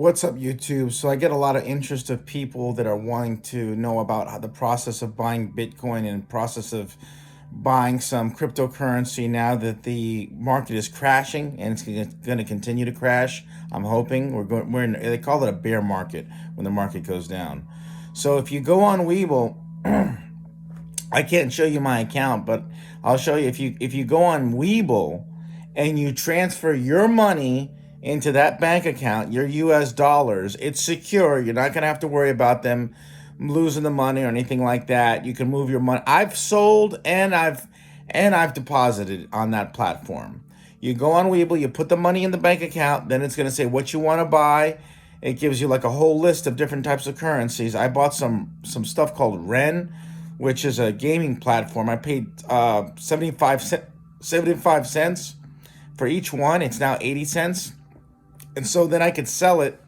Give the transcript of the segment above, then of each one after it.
What's up, YouTube? So I get a lot of interest of people that are wanting to know about how the process of buying Bitcoin and process of buying some cryptocurrency now that the market is crashing and it's going to continue to crash. I'm hoping we're in, they call it a bear market when the market goes down. So if you go on Webull, I can't show you my account, but I'll show you if you go on Webull and you transfer your money into that bank account, your US dollars, it's secure. You're not going to have to worry about them losing the money or anything like that. You can move your money. I've sold and I've deposited on that platform. You go on Webull, you put the money in the bank account, then it's going to say what you want to buy. It gives you like a whole list of different types of currencies. I bought some stuff called Ren, which is a gaming platform. I paid 75 cents for each one. It's now 80 cents. And so then I could sell it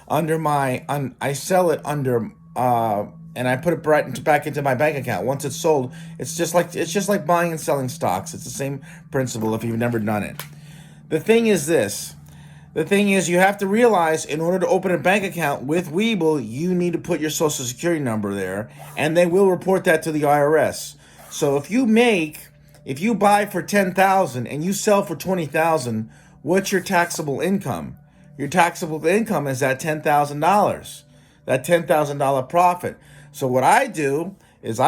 under and I put it back into my bank account. Once it's sold, it's just like buying and selling stocks. It's the same principle if you've never done it. The thing is you have to realize in order to open a bank account with Webull, you need to put your social security number there, and they will report that to the IRS. So if you buy for $10,000 and you sell for $20,000, what's your taxable income? Your taxable income is that $10,000, that $10,000 profit. So what I do is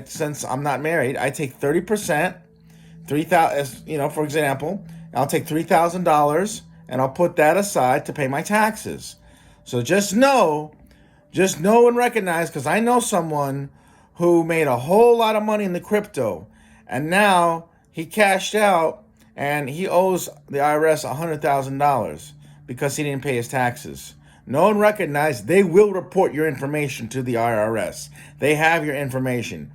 since I'm not married, I take 30%, 3,000, for example, I'll take $3,000 and I'll put that aside to pay my taxes. So just know and recognize, because I know someone who made a whole lot of money in the crypto, and now he cashed out and he owes the IRS $100,000 because he didn't pay his taxes. Know and recognize they will report your information to the IRS. They have your information.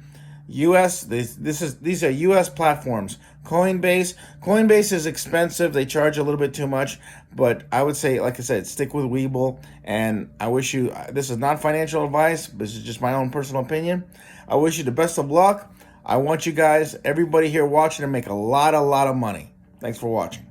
These are US platforms. Coinbase is expensive. They charge a little bit too much, but I would say, like I said, stick with Webull. And I wish you, this is not financial advice, this is just my own personal opinion. I wish you the best of luck. I want you guys, everybody here watching, to make a lot of money. Thanks for watching.